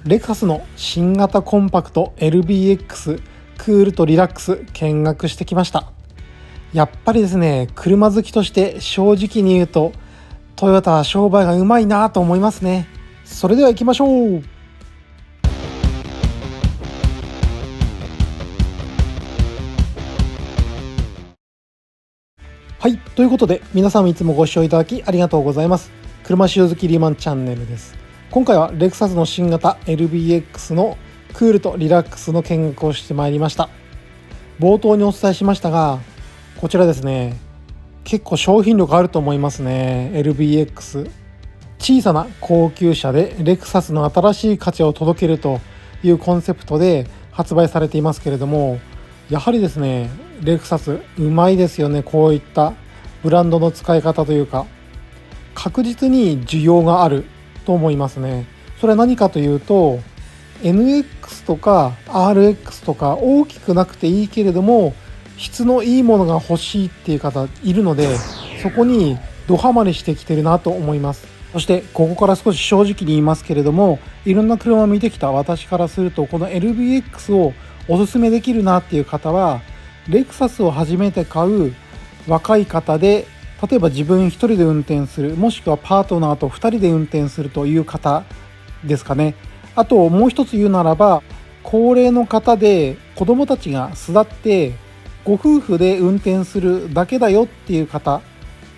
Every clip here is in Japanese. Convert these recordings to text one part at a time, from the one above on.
レクサスの新型コンパクト LBX クールとリラックス見学してきました。やっぱりですね、車好きとして正直に言うとトヨタは商売がうまいなと思いますね。それでは行きましょう。はい、ということで皆さんいつもご視聴いただきありがとうございます。車使用好きリーマンチャンネルです。今回はレクサスの新型 LBX のクールとリラックスの見学をしてまいりました。冒頭にお伝えしましたが、こちらですね、結構商品力あると思いますね。 LBX、 小さな高級車でレクサスの新しい価値を届けるというコンセプトで発売されていますけれども、やはりですね、レクサスうまいですよね。こういったブランドの使い方というか、確実に需要があると思いますね。それは何かというと、 NX とか RX とか大きくなくていいけれども質のいいものが欲しいっていう方いるので、そこにドハマりしてきてるなと思います。そしてここから少し正直に言いますけれども、いろんな車を見てきた私からすると、この LBX をおすすめできるなっていう方は、レクサスを初めて買う若い方で、例えば自分一人で運転する、もしくはパートナーと二人で運転するという方ですかね。あともう一つ言うならば、高齢の方で子供たちが巣立ってご夫婦で運転するだけだよっていう方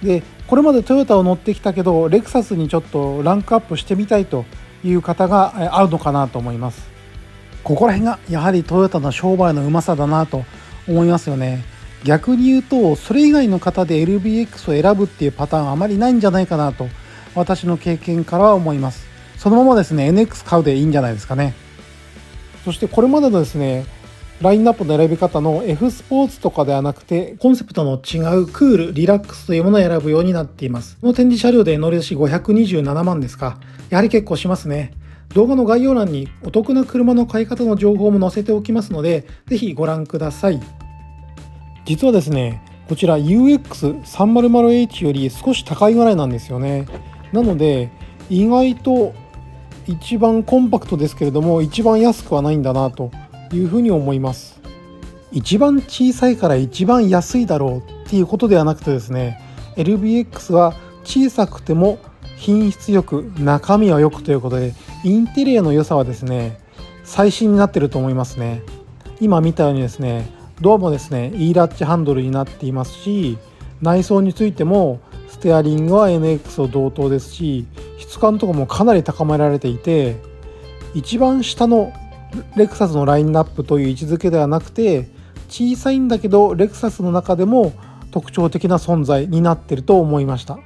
で、これまでトヨタを乗ってきたけどレクサスにちょっとランクアップしてみたいという方が合うのかなと思います。ここら辺がやはりトヨタの商売のうまさだなと思いますよね。逆に言うと、それ以外の方で LBX を選ぶっていうパターンはあまりないんじゃないかなと私の経験からは思います。そのままですね NX 買うでいいんじゃないですかね。そしてこれまでのですねラインナップの選び方の F スポーツとかではなくて、コンセプトの違うクール、リラックスというものを選ぶようになっています。この展示車両で乗り出し527万ですか。やはり結構しますね。動画の概要欄にお得な車の買い方の情報も載せておきますので、ぜひご覧ください。実はですね、こちら UX300H より少し高いぐらいなんですよね。なので意外と一番コンパクトですけれども一番安くはないんだなというふうに思います。一番小さいから一番安いだろうっていうことではなくてですね、 LBX は小さくても品質よく中身はよくということで、インテリアの良さはですね最新になっていると思いますね。今見たようにですね、ドアもですね E ラッチハンドルになっていますし、内装についてもステアリングは NX と同等ですし、質感とかもかなり高められていて、一番下のレクサスのラインナップという位置づけではなくて、小さいんだけどレクサスの中でも特徴的な存在になっていると思いました。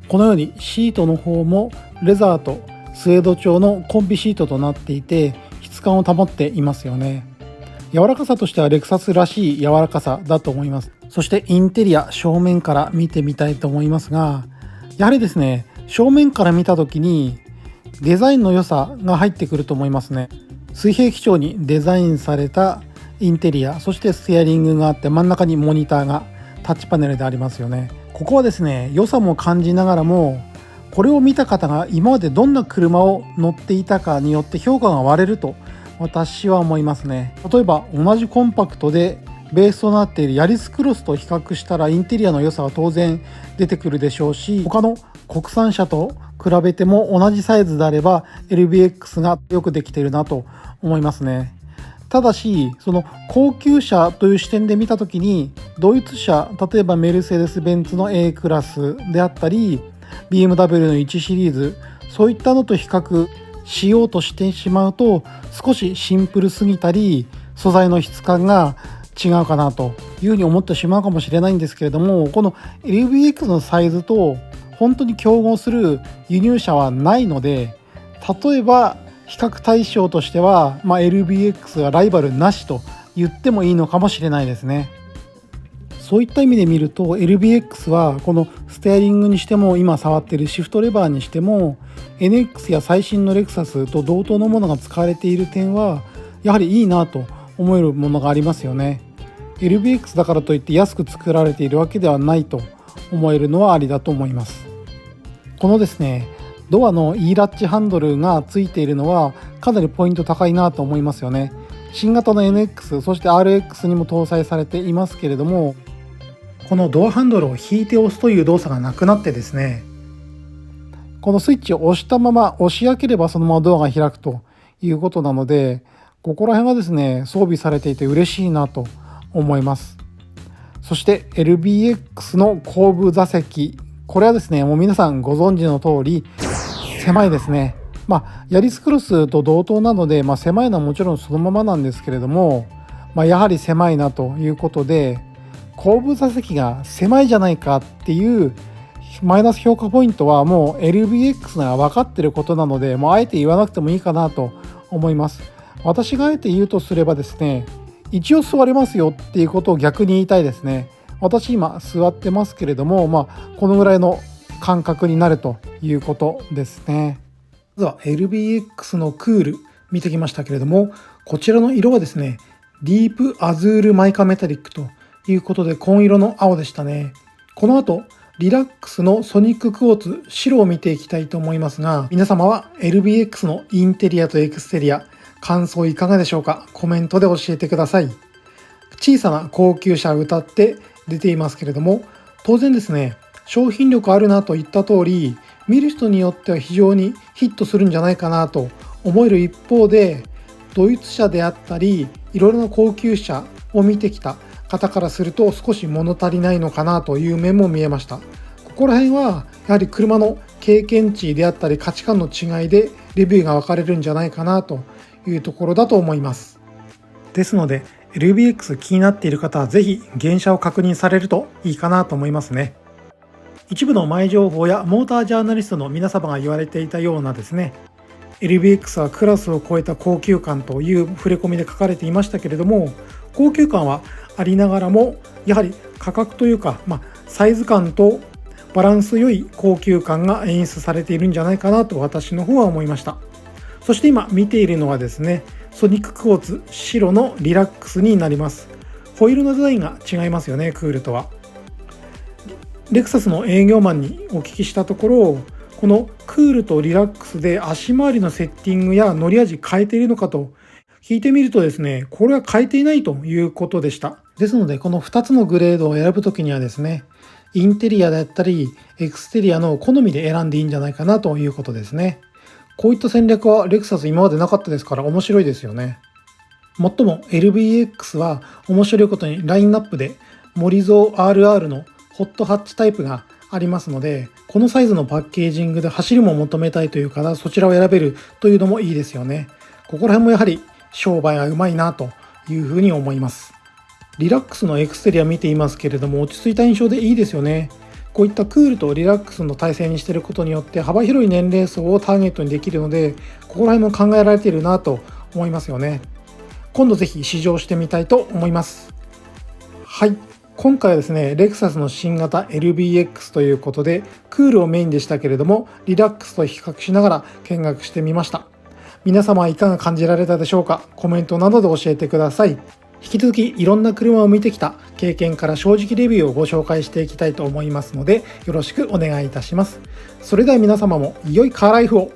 このようにシートの方もレザーとスウェード調のコンビシートとなっていて、質感を保っていますよね。柔らかさとしてはレクサスらしい柔らかさだと思います。そしてインテリア正面から見てみたいと思いますが、やはりですね正面から見た時にデザインの良さが入ってくると思いますね。水平基調にデザインされたインテリア、そしてステアリングがあって真ん中にモニターがタッチパネルでありますよね。ここはですね良さも感じながらも、これを見た方が今までどんな車を乗っていたかによって評価が割れると私は思いますね。例えば同じコンパクトでベースとなっているヤリスクロスと比較したらインテリアの良さは当然出てくるでしょうし、他の国産車と比べても同じサイズであれば LBX がよくできているなと思いますね。ただしその高級車という視点で見た時に、ドイツ車、例えばメルセデス・ベンツの A クラスであったり BMW の1シリーズ、そういったのと比較しようとしてしまうと少しシンプルすぎたり素材の質感が違うかなというふうに思ってしまうかもしれないんですけれども、この LBX のサイズと本当に競合する輸入車はないので、例えば比較対象としては、LBX はライバルなしと言ってもいいのかもしれないですね。そういった意味で見ると LBX はこのステアリングにしても今触っているシフトレバーにしても NX や最新のレクサスと同等のものが使われている点はやはりいいなと思えるものがありますよね。 LBX だからといって安く作られているわけではないと思えるのはありだと思います。このですねドアの E ラッチハンドルがついているのはかなりポイント高いなと思いますよね。新型の NX そして RX にも搭載されていますけれども、このドアハンドルを引いて押すという動作がなくなってですね、このスイッチを押したまま押し開ければそのままドアが開くということなので、ここら辺はですね装備されていて嬉しいなと思います。そして LBX の後部座席、これはですねもう皆さんご存知の通り狭いですね。ヤリスクロスと同等なので、狭いのはもちろんそのままなんですけれども、やはり狭いなということで、後部座席が狭いじゃないかっていうマイナス評価ポイントはもう LBX が分かってることなので、もうあえて言わなくてもいいかなと思います。私があえて言うとすればですね、一応座れますよっていうことを逆に言いたいですね。私今座ってますけれども、このぐらいの感覚になるということですね。まずは LBX のクール見てきましたけれども、こちらの色はですねディープアズールマイカメタリックということで紺色の青でしたね。この後リラックスのソニッククォーツ白を見ていきたいと思いますが、皆様は LBX のインテリアとエクステリア感想いかがでしょうか。コメントで教えてください。小さな高級車を謳って出ていますけれども、当然ですね商品力あるなといった通り、見る人によっては非常にヒットするんじゃないかなと思える一方で、ドイツ車であったりいろいろな高級車を見てきた方からすると少し物足りないのかなという面も見えました。ここら辺はやはり車の経験値であったり価値観の違いでレビューが分かれるんじゃないかなというところだと思います。ですので LBX 気になっている方はぜひ原車を確認されるといいかなと思いますね。一部の前情報やモータージャーナリストの皆様が言われていたようなですね、LBX はクラスを超えた高級感という触れ込みで書かれていましたけれども、高級感はありながらもやはり価格というか、サイズ感とバランス良い高級感が演出されているんじゃないかなと私の方は思いました。そして今見ているのはですねソニッククォーツ白のリラックスになります。ホイールのデザインが違いますよね、クールとは。レクサスの営業マンにお聞きしたところ、このクールとリラックスで足回りのセッティングや乗り味変えているのかと聞いてみるとですね、これは変えていないということでした。ですのでこの2つのグレードを選ぶときにはですね、インテリアであったりエクステリアの好みで選んでいいんじゃないかなということですね。こういった戦略はレクサス今までなかったですから面白いですよね。もっとも LBX は面白いことにラインナップで森蔵 RR のホットハッチタイプがありますので、このサイズのパッケージングで走りも求めたいという方はそちらを選べるというのもいいですよね。ここら辺もやはり商売はうまいなというふうに思います。リラックスのエクステリア見ていますけれども、落ち着いた印象でいいですよね。こういったクールとリラックスの体制にしていることによって幅広い年齢層をターゲットにできるので、ここら辺も考えられているなと思いますよね。今度ぜひ試乗してみたいと思います。はい、今回はですねレクサスの新型 LBX ということでクールをメインでしたけれども、リラックスと比較しながら見学してみました。皆様はいかが感じられたでしょうか。コメントなどで教えてください。引き続きいろんな車を見てきた経験から正直レビューをご紹介していきたいと思いますので、よろしくお願いいたします。それでは皆様も良いカーライフを。